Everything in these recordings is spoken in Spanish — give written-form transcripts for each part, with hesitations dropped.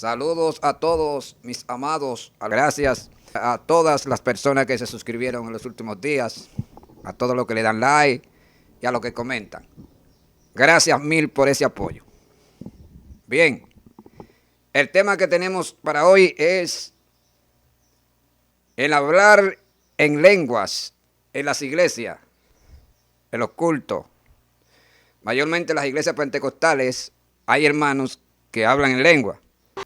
Saludos a todos mis amados. Gracias a todas las personas que se suscribieron en los últimos días, a todos los que le dan like y a los que comentan. Gracias mil por ese apoyo. Bien, el tema que tenemos para hoy es el hablar en lenguas en las iglesias, en los cultos. Mayormente en las iglesias pentecostales hay hermanos que hablan en lengua.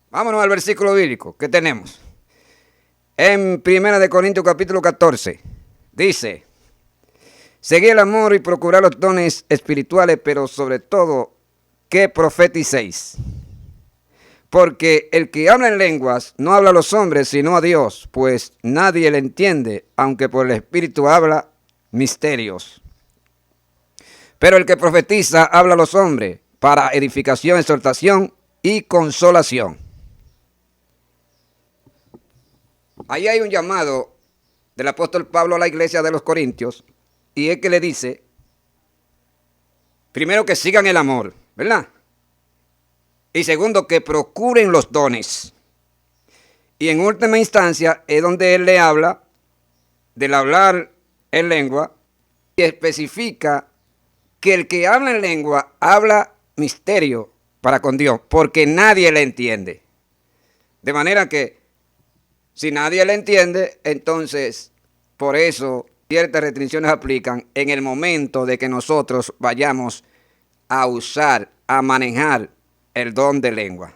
Vámonos al versículo bíblico que tenemos. En 1 Corintios capítulo 14 dice: seguid el amor y procurad los dones espirituales, pero sobre todo que profeticéis. Porque el que habla en lenguas no habla a los hombres, sino a Dios, pues nadie le entiende, aunque por el Espíritu habla misterios. Pero el que profetiza habla a los hombres para edificación, exhortación y consolación. Ahí hay un llamado del apóstol Pablo a la iglesia de los Corintios, y es que le dice, primero que sigan el amor, ¿verdad? Y segundo, que procuren los dones. Y en última instancia es donde él le habla del hablar en lengua y especifica que el que habla en lengua habla misterio para con Dios, porque nadie le entiende. De manera que si nadie le entiende, entonces por eso ciertas restricciones aplican en el momento de que nosotros vayamos a usar, a manejar el don de lengua.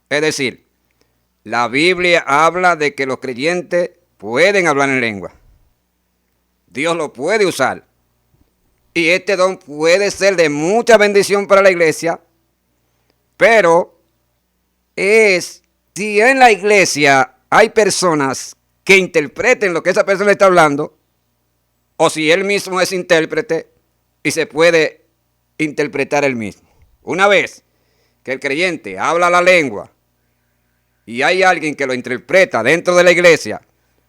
Es decir, la Biblia habla de que los creyentes pueden hablar en lengua. Dios lo puede usar. Y este don puede ser de mucha bendición para la iglesia, pero es si en la iglesia hay personas que interpreten lo que esa persona está hablando, o si él mismo es intérprete y se puede interpretar él mismo. Una vez que el creyente habla la lengua y hay alguien que lo interpreta dentro de la iglesia,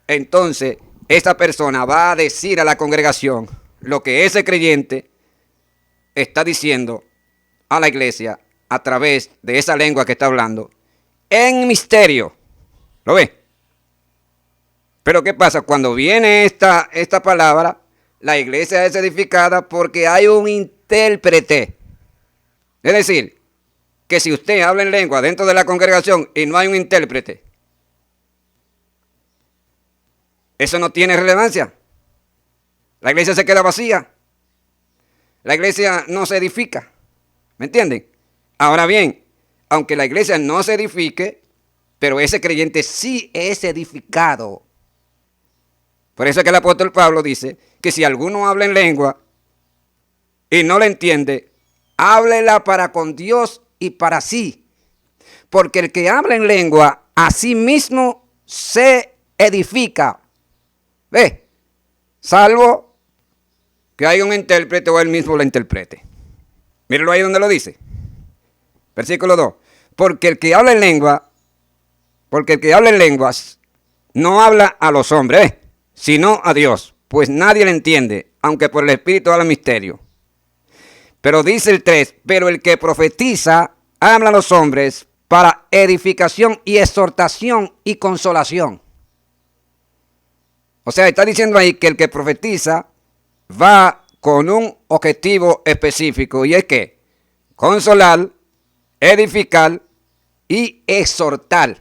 entonces esa persona va a decir a la congregación lo que ese creyente está diciendo a la iglesia a través de esa lengua que está hablando en misterio. ¿Lo ve? Pero ¿qué pasa? Cuando viene esta palabra, la iglesia es edificada porque hay un intérprete. Es decir, que si usted habla en lengua dentro de la congregación y no hay un intérprete, eso no tiene relevancia. La iglesia se queda vacía. La iglesia no se edifica. ¿Me entienden? Ahora bien, aunque la iglesia no se edifique, pero ese creyente sí es edificado. Por eso es que el apóstol Pablo dice que si alguno habla en lengua y no le entiende, háblela para con Dios y para sí. Porque el que habla en lengua a sí mismo se edifica. ¿Ve? Salvo que haya un intérprete o él mismo la interprete. Mírenlo ahí donde lo dice. Versículo 2. Porque el que habla en lenguas no habla a los hombres, sino a Dios, pues nadie le entiende, aunque por el Espíritu habla misterio. Pero dice el 3, pero el que profetiza habla a los hombres para edificación y exhortación y consolación. O sea, está diciendo ahí que el que profetiza va con un objetivo específico, y es que consolar, edificar y exhortar.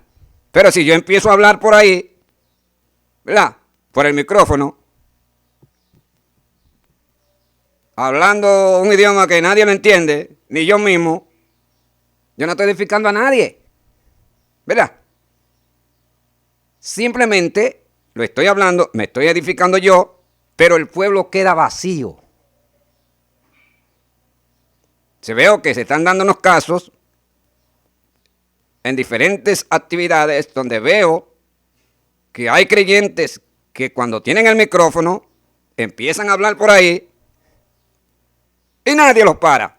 Pero si yo empiezo a hablar por ahí, ¿verdad? Por el micrófono, hablando un idioma que nadie lo entiende, ni yo mismo, yo no estoy edificando a nadie, ¿verdad? Simplemente lo estoy hablando, me estoy edificando yo, pero el pueblo queda vacío. Se veo que se están dando unos casos en diferentes actividades donde veo que hay creyentes que cuando tienen el micrófono empiezan a hablar por ahí y nadie los para.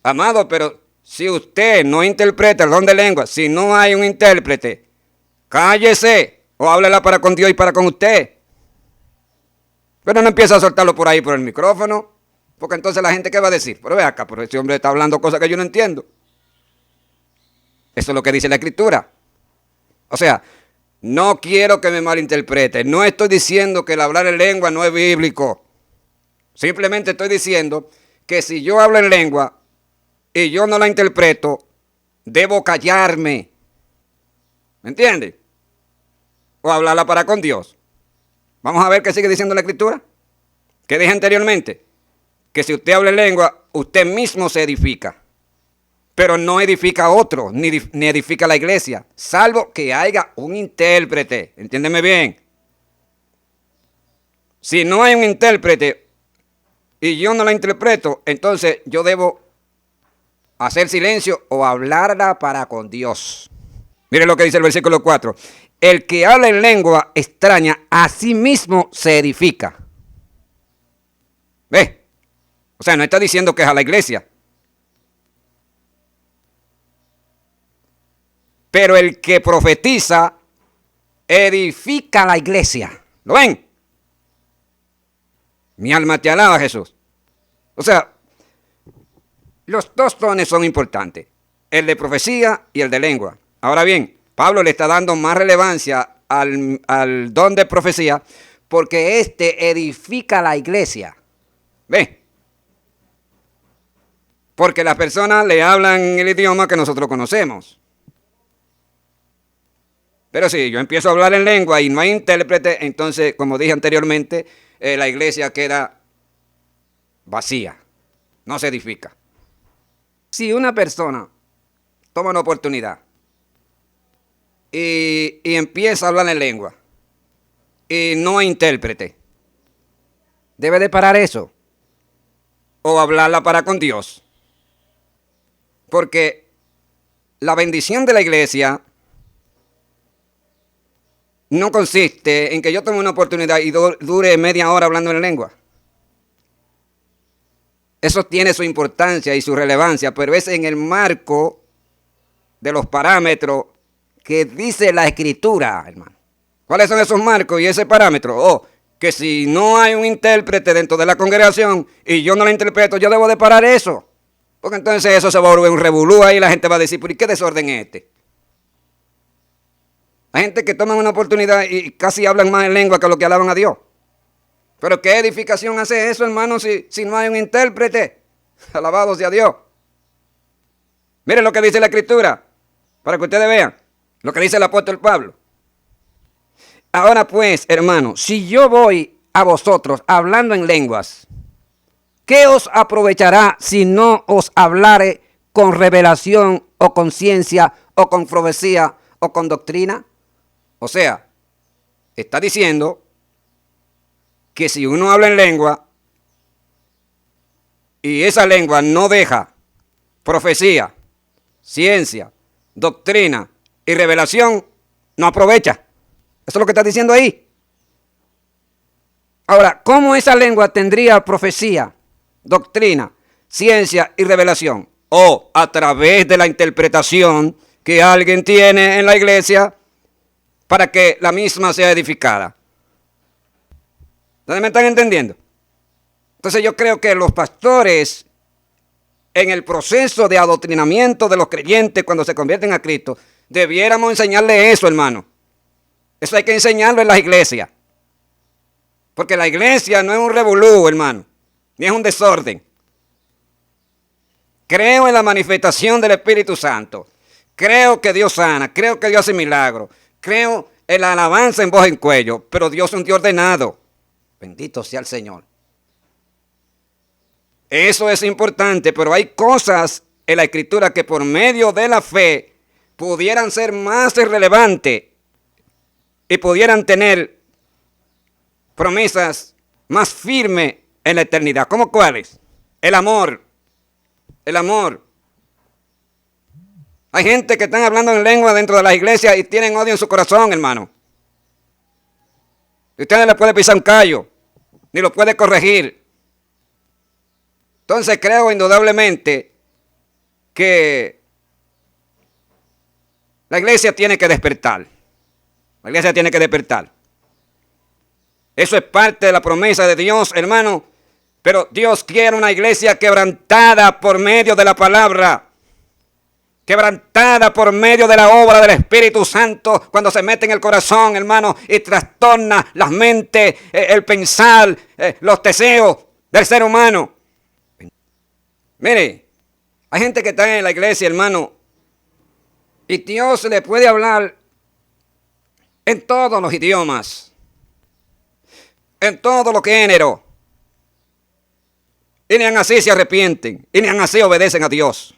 Amado, pero si usted no interpreta el don de lengua, si no hay un intérprete, cállese o háblela para con Dios y para con usted. Pero no empieza a soltarlo por ahí por el micrófono, porque entonces la gente ¿qué va a decir? Pero ve acá, pero ese hombre está hablando cosas que yo no entiendo. Eso es lo que dice la Escritura. O sea, no quiero que me malinterprete. No estoy diciendo que el hablar en lengua no es bíblico. Simplemente estoy diciendo que si yo hablo en lengua y yo no la interpreto, debo callarme. ¿Me entiende? O hablarla para con Dios. Vamos a ver qué sigue diciendo la Escritura. ¿Qué dije anteriormente? Que si usted habla en lengua, usted mismo se edifica. Pero no edifica a otro, ni edifica a la iglesia, salvo que haya un intérprete. Entiéndeme bien. Si no hay un intérprete y yo no la interpreto, entonces yo debo hacer silencio o hablarla para con Dios. Mire lo que dice el versículo 4. El que habla en lengua extraña a sí mismo se edifica. ¿Ve? O sea, no está diciendo que es a la iglesia. Pero el que profetiza edifica la iglesia. ¿Lo ven? Mi alma te alaba, Jesús. O sea, los dos dones son importantes. El de profecía y el de lengua. Ahora bien, Pablo le está dando más relevancia al don de profecía porque éste edifica la iglesia. ¿Ve? Porque las personas le hablan en el idioma que nosotros conocemos. Pero si yo empiezo a hablar en lengua y no hay intérprete, entonces, como dije anteriormente, la iglesia queda vacía, no se edifica. Si una persona toma una oportunidad y empieza a hablar en lengua y no hay intérprete, debe de parar eso o hablarla para con Dios. Porque la bendición de la iglesia no consiste en que yo tome una oportunidad y dure media hora hablando en lengua. Eso tiene su importancia y su relevancia, pero es en el marco de los parámetros que dice la Escritura, hermano. ¿Cuáles son esos marcos y ese parámetro? Oh, que si no hay un intérprete dentro de la congregación y yo no la interpreto, yo debo de parar eso. Porque entonces eso se va a volver un revolú ahí y la gente va a decir, ¿por qué desorden es este? Hay gente que toman una oportunidad y casi hablan más en lengua que lo que alaban a Dios. Pero ¿qué edificación hace eso, hermano, si no hay un intérprete? Alabado sea Dios. Miren lo que dice la Escritura, para que ustedes vean lo que dice el apóstol Pablo. Ahora pues, hermano, si yo voy a vosotros hablando en lenguas, ¿qué os aprovechará si no os hablare con revelación o con ciencia o con profecía o con doctrina? O sea, está diciendo que si uno habla en lengua y esa lengua no deja profecía, ciencia, doctrina y revelación, no aprovecha. Eso es lo que está diciendo ahí. Ahora, ¿cómo esa lengua tendría profecía, doctrina, ciencia y revelación? O a través de la interpretación que alguien tiene en la iglesia para que la misma sea edificada. ¿Ustedes me están entendiendo? Entonces yo creo que los pastores, en el proceso de adoctrinamiento de los creyentes cuando se convierten a Cristo, debiéramos enseñarle eso, hermano. Eso hay que enseñarlo en las iglesias. Porque la iglesia no es un revolú, hermano, ni es un desorden. Creo en la manifestación del Espíritu Santo. Creo que Dios sana, creo que Dios hace milagros. Creo en la alabanza en voz en cuello, pero Dios es un Dios ordenado. Bendito sea el Señor. Eso es importante, pero hay cosas en la Escritura que por medio de la fe pudieran ser más relevantes y pudieran tener promesas más firmes en la eternidad. ¿Cómo cuáles? El amor. El amor. Hay gente que están hablando en lengua dentro de las iglesias y tienen odio en su corazón, hermano. Y usted no le puede pisar un callo, ni lo puede corregir. Entonces creo indudablemente que la iglesia tiene que despertar. La iglesia tiene que despertar. Eso es parte de la promesa de Dios, hermano. Pero Dios quiere una iglesia quebrantada por medio de la palabra. quebrantada por medio de la obra del Espíritu Santo, cuando se mete en el corazón, hermano, y trastorna las mentes, el pensar, los deseos del ser humano. Mire, hay gente que está en la iglesia, hermano, y Dios le puede hablar en todos los idiomas, en todos los géneros, y ni así se arrepienten, y ni así obedecen a Dios.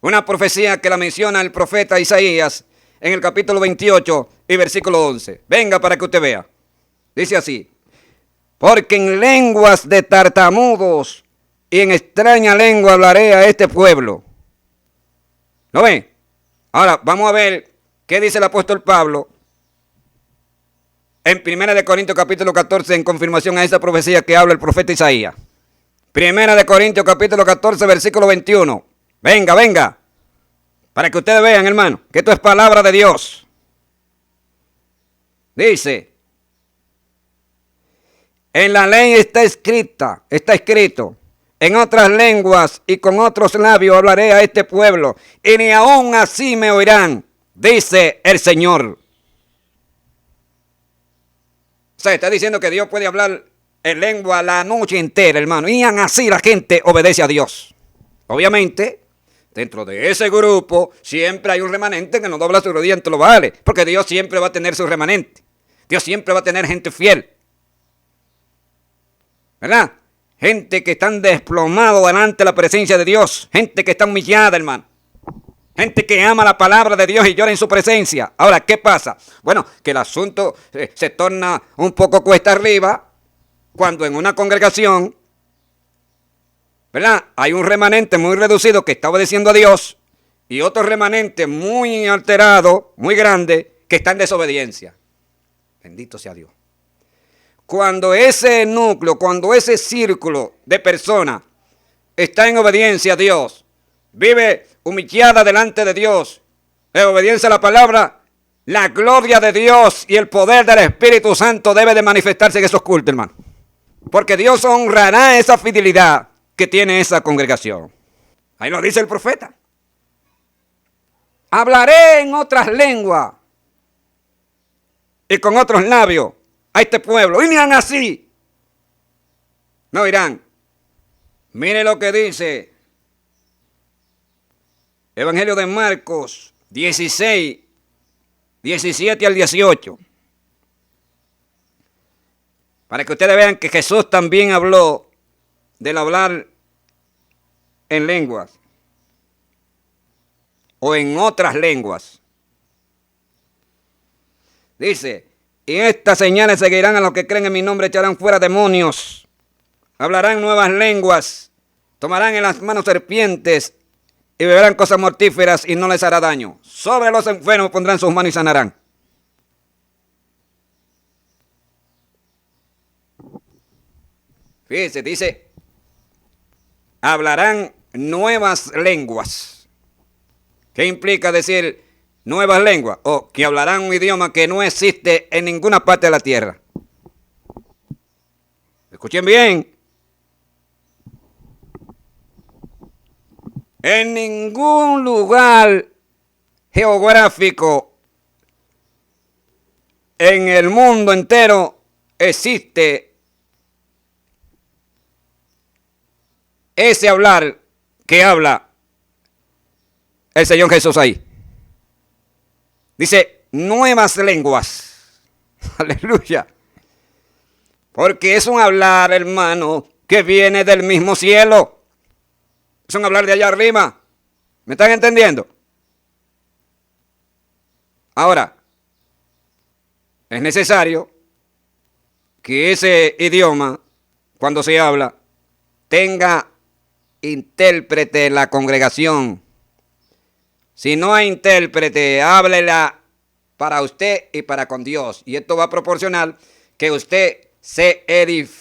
Una profecía que la menciona el profeta Isaías en el capítulo 28 y versículo 11. Venga para que usted vea. Dice así: porque en lenguas de tartamudos y en extraña lengua hablaré a este pueblo. ¿Lo ven? Ahora vamos a ver qué dice el apóstol Pablo en 1 Corintios capítulo 14 en confirmación a esa profecía que habla el profeta Isaías. 1 Corintios capítulo 14 versículo 21. Venga, venga, para que ustedes vean, hermano, que esto es palabra de Dios. Dice: en la ley está escrito, en otras lenguas y con otros labios hablaré a este pueblo, y ni aún así me oirán, dice el Señor. O sea, está diciendo que Dios puede hablar en lengua la noche entera, hermano, y así la gente obedece a Dios. Obviamente, dentro de ese grupo siempre hay un remanente que no dobla su rodilla ante lo vale, porque Dios siempre va a tener su remanente. Dios siempre va a tener gente fiel, ¿verdad? Gente que están desplomados delante de la presencia de Dios, gente que está humillada, hermano. Gente que ama la palabra de Dios y llora en su presencia. Ahora, ¿qué pasa? Bueno, que el asunto se torna un poco cuesta arriba cuando en una congregación, ¿verdad?, hay un remanente muy reducido que está obedeciendo a Dios y otro remanente muy alterado, muy grande, que está en desobediencia. Bendito sea Dios. Cuando ese núcleo, cuando ese círculo de personas está en obediencia a Dios, vive humillada delante de Dios, en obediencia a la palabra, la gloria de Dios y el poder del Espíritu Santo debe de manifestarse en esos cultos, hermano. Porque Dios honrará esa fidelidad que tiene esa congregación. Ahí lo dice el profeta. Hablaré en otras lenguas y con otros labios a este pueblo, y ni así me oirán. Mire lo que dice Evangelio de Marcos 16, 17 al 18. Para que ustedes vean que Jesús también habló del hablar en lenguas o en otras lenguas. Dice: y estas señales seguirán a los que creen en mi nombre, echarán fuera demonios, hablarán nuevas lenguas, tomarán en las manos serpientes y beberán cosas mortíferas y no les hará daño. Sobre los enfermos pondrán sus manos y sanarán. Fíjese, dice, hablarán nuevas lenguas. ¿Qué implica decir nuevas lenguas? O que hablarán un idioma que no existe en ninguna parte de la tierra. Escuchen bien. En ningún lugar geográfico en el mundo entero existe ese hablar que habla el Señor Jesús ahí. Dice, nuevas lenguas. Aleluya. Porque es un hablar, hermano, que viene del mismo cielo. Es un hablar de allá arriba. ¿Me están entendiendo? Ahora, es necesario que ese idioma, cuando se habla, tenga intérprete en la congregación. Si no hay intérprete, háblela para usted y para con Dios. Y esto va a proporcionar que usted se edifique